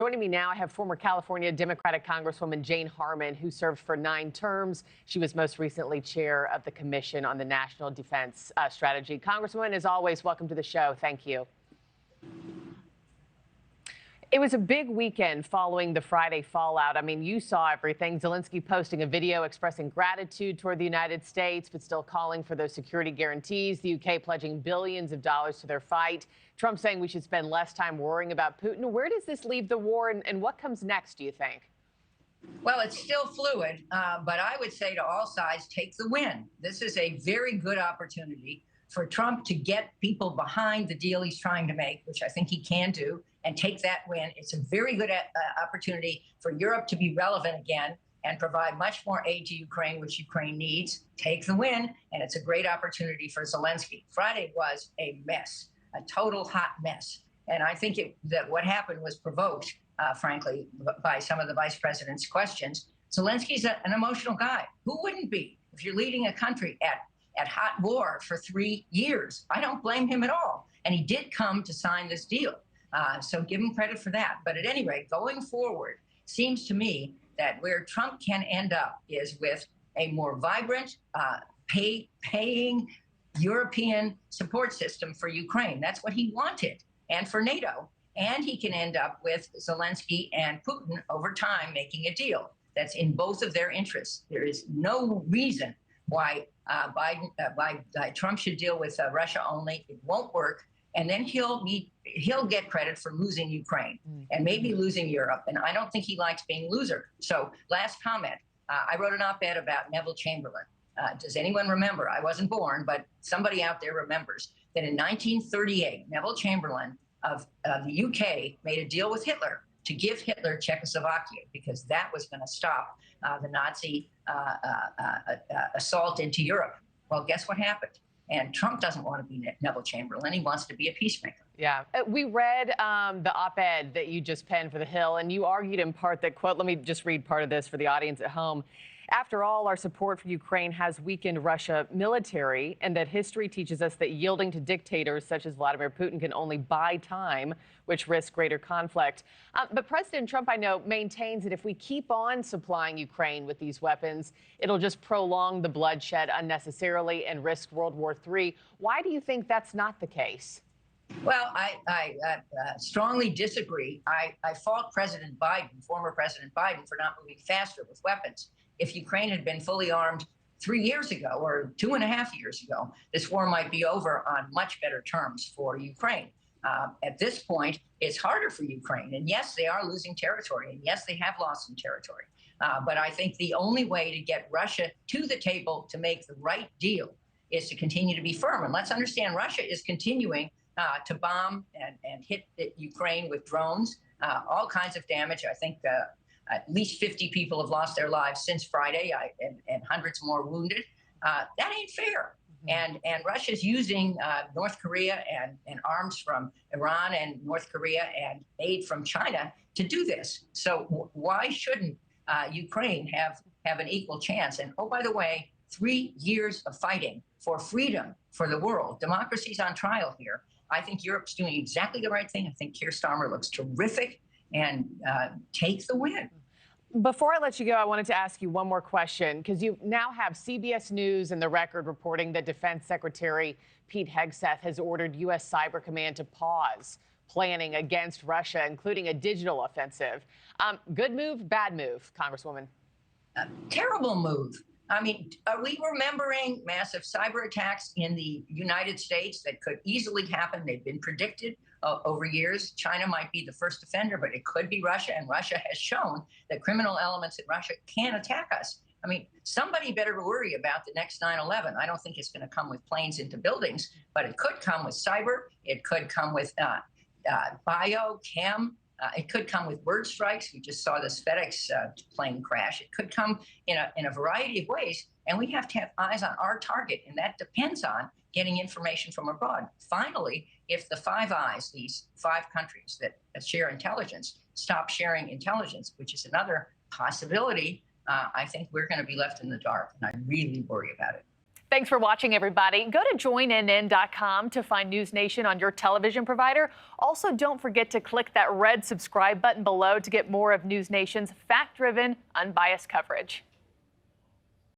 Joining me now, I have former California Democratic Congresswoman Jane Harman, who served for 9 terms. She was most recently chair of the Commission on the National Defense Strategy. Congresswoman, as always, welcome to the show. Thank you. It was a big weekend following the Friday fallout. I mean, you saw everything. Zelenskyy posting a video expressing gratitude toward the United States, but still calling for those security guarantees. The UK pledging billions of dollars to their fight. Trump saying we should spend less time worrying about Putin. Where does this leave the war, and what comes next, do you think? Well, it's still fluid, but I would say to all sides, take the win. This is a very good opportunity for Trump to get people behind the deal he's trying to make, which I think he can do, and take that win. It's a very good opportunity for Europe to be relevant again and provide much more aid to Ukraine, which Ukraine needs. Take the win, and it's a great opportunity for Zelenskyy. Friday was a mess, a total hot mess. And I think that what happened was provoked, frankly, by some of the vice president's questions. Zelensky's an emotional guy. Who wouldn't be if you're leading a country at hot war for 3 years? I don't blame him at all. And he did come to sign this deal. So give him credit for that. But at any rate, going forward, seems to me that where Trump can end up is with a more vibrant, paying European support system for Ukraine. That's what he wanted, and for NATO. And he can end up with Zelenskyy and Putin over time making a deal that's in both of their interests. There is no reason why Trump should deal with Russia only. It won't work. And then he'll get credit for losing Ukraine and maybe losing Europe. And I don't think he likes being a loser. So last comment, I wrote an op-ed about Neville Chamberlain. Does anyone remember? I wasn't born, but somebody out there remembers that in 1938, Neville Chamberlain of the UK made a deal with Hitler to give Hitler Czechoslovakia because that was going to stop the Nazi assault into Europe. Well, guess what happened? And Trump doesn't want to be Neville Chamberlain. He wants to be a peacemaker. Yeah. We read the op-ed that you just penned for The Hill, and you argued in part that, quote, let me just read part of this for the audience at home. After all, our support for Ukraine has weakened Russia military, and that history teaches us that yielding to dictators such as Vladimir Putin can only buy time, which risks greater conflict. But President Trump, I know, maintains that if we keep on supplying Ukraine with these weapons, it'll just prolong the bloodshed unnecessarily and risk World War III. Why do you think that's not the case? Well, I strongly disagree. I fault President Biden, former President Biden, for not moving faster with weapons. If Ukraine had been fully armed 3 years ago or 2.5 years ago, this war might be over on much better terms for Ukraine. At this point, it's harder for Ukraine. And yes, they are losing territory. And yes, they have lost some territory. But I think the only way to get Russia to the table to make the right deal is to continue to be firm. And let's understand, Russia is continuing to bomb and hit Ukraine with drones, all kinds of damage. I think at least 50 people have lost their lives since Friday, and hundreds more wounded. That ain't fair. And Russia's using North Korea and arms from Iran and North Korea and aid from China to do this. So why shouldn't Ukraine have an equal chance? And oh, by the way, 3 years of fighting for freedom for the world. Democracy's on trial here. I think Europe's doing exactly the right thing. I think Keir Starmer looks terrific, and take the win. Before I let you go, I wanted to ask you one more question, because you now have CBS News and The Record reporting that Defense Secretary Pete Hegseth has ordered U.S. Cyber Command to pause planning against Russia, including a digital offensive. Good move, bad move, Congresswoman? Terrible move. I mean, are we remembering massive cyber attacks in the United States that could easily happen? They've been predicted over years. China might be the first offender, but it could be Russia. And Russia has shown that criminal elements in Russia can attack us. I mean, somebody better worry about the next 9/11. I don't think it's going to come with planes into buildings, but it could come with cyber. It could come with biochem. It could come with bird strikes. We just saw this FedEx plane crash. It could come in a variety of ways. And we have to have eyes on our target. And that depends on getting information from abroad. Finally, if the Five Eyes, these 5 countries that share intelligence, stop sharing intelligence, which is another possibility, I think we're going to be left in the dark. And I really worry about it. Thanks for watching, everybody. Go to joinnn.com to find NewsNation on your television provider. Also, don't forget to click that red subscribe button below to get more of NewsNation's fact-driven, unbiased coverage.